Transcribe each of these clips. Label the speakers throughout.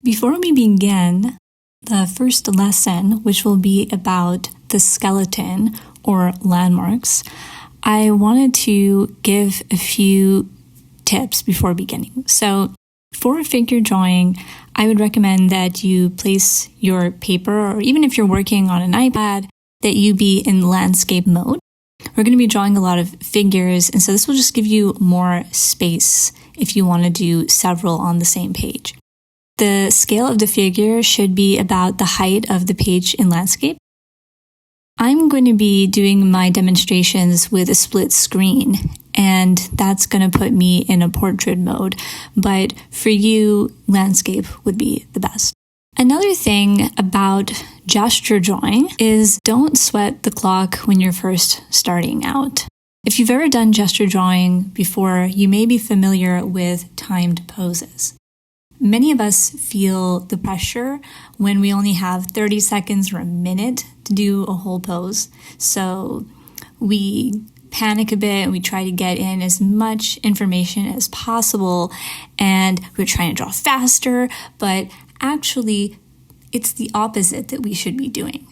Speaker 1: Before we begin the first lesson, which will be about the skeleton or landmarks, I wanted to give a few tips before beginning. So for figure drawing, I would recommend that you place your paper, or even if you're working on an iPad, that you be in landscape mode. We're going to be drawing a lot of figures, and so this will just give you more space if you want to do several on the same page. The scale of the figure should be about the height of the page in landscape. I'm going to be doing my demonstrations with a split screen, and that's going to put me in a portrait mode. But for you, landscape would be the best. Another thing about gesture drawing is don't sweat the clock when you're first starting out. If you've ever done gesture drawing before, you may be familiar with timed poses. Many of us feel the pressure when we only have 30 seconds or a minute to do a whole pose. So we panic a bit and we try to get in as much information as possible, and we're trying to draw faster, but actually it's the opposite that we should be doing.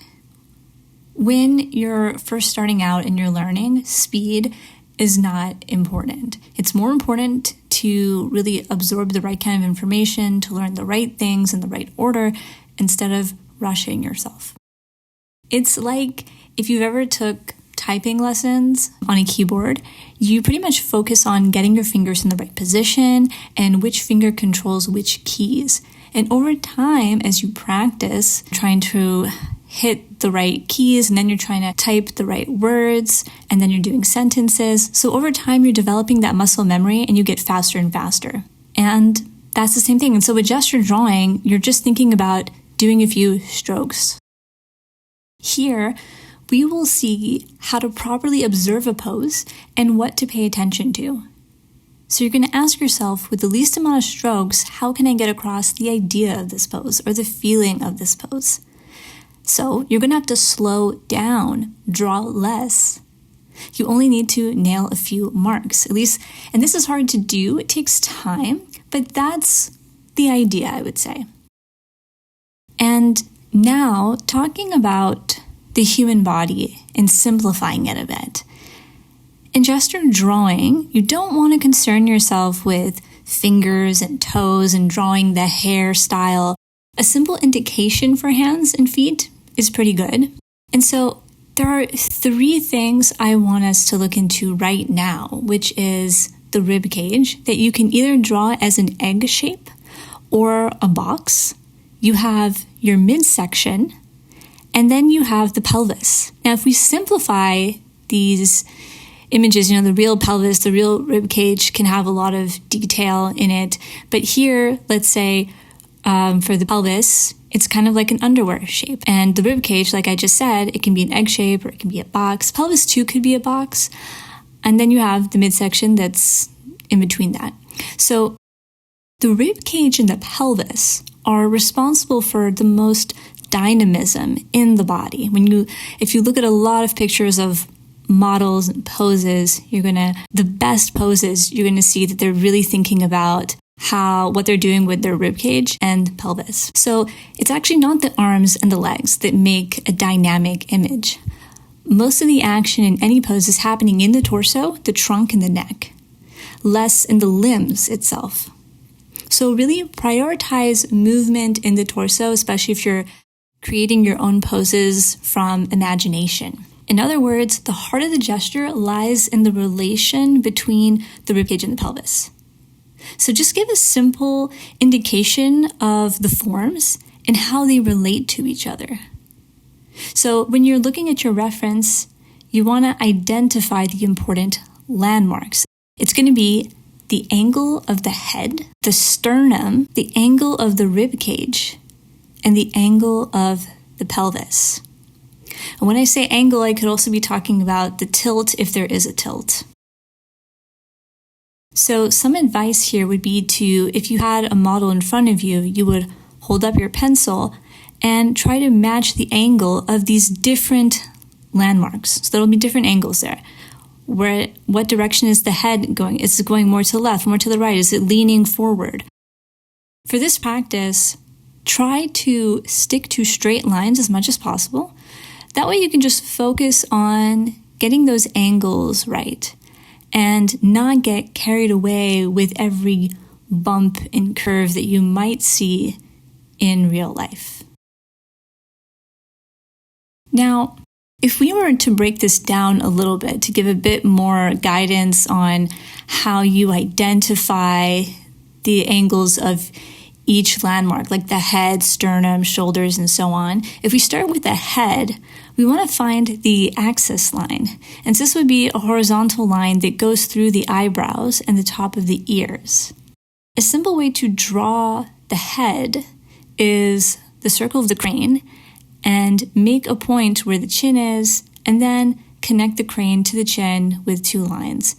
Speaker 1: When you're first starting out and you're learning, speed is not important. It's more important to really absorb the right kind of information, to learn the right things in the right order, instead of rushing yourself. It's like if you've ever took typing lessons on a keyboard, you pretty much focus on getting your fingers in the right position and which finger controls which keys. And over time, as you practice trying to hit the right keys, and then you're trying to type the right words, and then you're doing sentences. So over time, you're developing that muscle memory and you get faster and faster. And that's the same thing. And so with gesture drawing, you're just thinking about doing a few strokes. Here, we will see how to properly observe a pose and what to pay attention to. So you're going to ask yourself, with the least amount of strokes, how can I get across the idea of this pose or the feeling of this pose? So you're going to have to slow down, draw less. You only need to nail a few marks, at least, and this is hard to do. It takes time, but that's the idea, I would say. And now, talking about the human body and simplifying it a bit. In gesture drawing, you don't want to concern yourself with fingers and toes and drawing the hairstyle. A simple indication for hands and feet is pretty good. And so there are three things I want us to look into right now, which is the rib cage, that you can either draw as an egg shape or a box. You have your midsection, and then you have the pelvis. Now, if we simplify these images, the real pelvis, the real rib cage can have a lot of detail in it. But here, let's say for the pelvis, it's kind of like an underwear shape. And the rib cage, like I just said, it can be an egg shape or it can be a box. Pelvis too could be a box. And then you have the midsection that's in between that. So the rib cage and the pelvis are responsible for the most dynamism in the body. If you look at a lot of pictures of models and poses, the best poses, you're going to see that they're really thinking about what they're doing with their ribcage and pelvis. So it's actually not the arms and the legs that make a dynamic image. Most of the action in any pose is happening in the torso, the trunk, and the neck, less in the limbs itself. So really prioritize movement in the torso, especially if you're creating your own poses from imagination. In other words, the heart of the gesture lies in the relation between the ribcage and the pelvis. So just give a simple indication of the forms and how they relate to each other. So when you're looking at your reference, you want to identify the important landmarks. It's going to be the angle of the head, the sternum, the angle of the rib cage, and the angle of the pelvis. And when I say angle, I could also be talking about the tilt if there is a tilt. So some advice here would be if you had a model in front of you, you would hold up your pencil and try to match the angle of these different landmarks. So there'll be different angles there. What direction is the head going? Is it going more to the left, more to the right? Is it leaning forward? For this practice, try to stick to straight lines as much as possible. That way you can just focus on getting those angles right and not get carried away with every bump and curve that you might see in real life. Now, if we were to break this down a little bit to give a bit more guidance on how you identify the angles of each landmark, like the head, sternum, shoulders, and so on. If we start with the head, we want to find the axis line. And so this would be a horizontal line that goes through the eyebrows and the top of the ears. A simple way to draw the head is the circle of the crane and make a point where the chin is, and then connect the crane to the chin with two lines,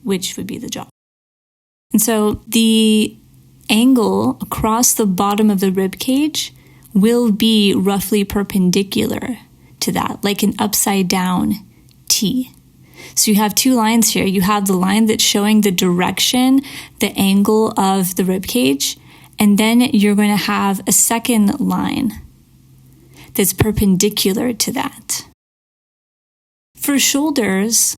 Speaker 1: which would be the jaw. And so the angle across the bottom of the rib cage will be roughly perpendicular to that, like an upside down T. So you have two lines here. You have the line that's showing the direction, the angle of the rib cage, and then you're going to have a second line that's perpendicular to that. For shoulders,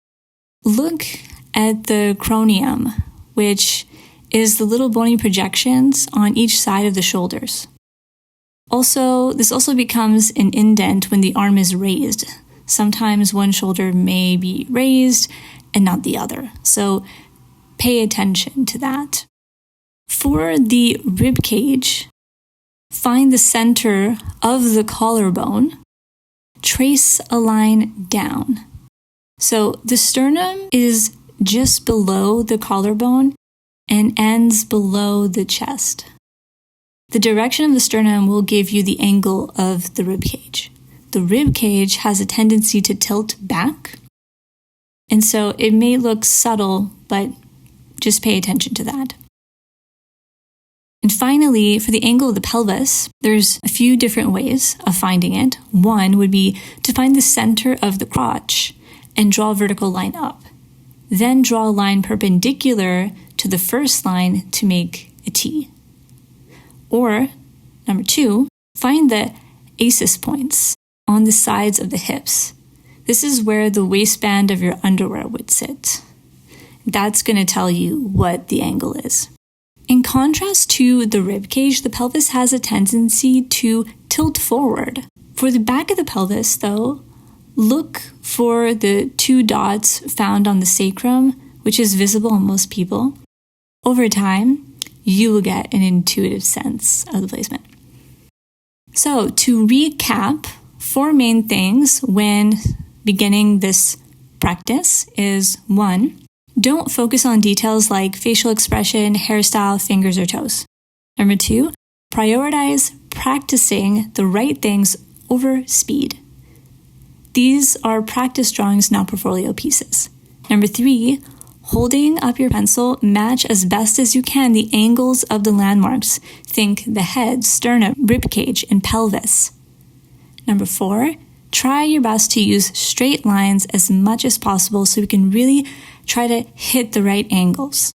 Speaker 1: look at the cranium, which is the little bony projections on each side of the shoulders. This also becomes an indent when the arm is raised. Sometimes one shoulder may be raised and not the other. So pay attention to that. For the rib cage, find the center of the collarbone, trace a line down. So the sternum is just below the collarbone and ends below the chest. The direction of the sternum will give you the angle of the rib cage. The rib cage has a tendency to tilt back, and so it may look subtle, but just pay attention to that. And finally, for the angle of the pelvis, there's a few different ways of finding it. One would be to find the center of the crotch and draw a vertical line up. Then draw a line perpendicular to the first line to make a T. Or, number two, find the ACES points on the sides of the hips. This is where the waistband of your underwear would sit. That's going to tell you what the angle is. In contrast to the rib cage, the pelvis has a tendency to tilt forward. For the back of the pelvis, though, look for the two dots found on the sacrum, which is visible on most people. Over time, you will get an intuitive sense of the placement. So, to recap, 4 main things when beginning this practice is 1, don't focus on details like facial expression, hairstyle, fingers, or toes. Number 2, prioritize practicing the right things over speed. These are practice drawings, not portfolio pieces. Number 3, holding up your pencil, match as best as you can the angles of the landmarks. Think the head, sternum, ribcage, and pelvis. Number 4, try your best to use straight lines as much as possible so we can really try to hit the right angles.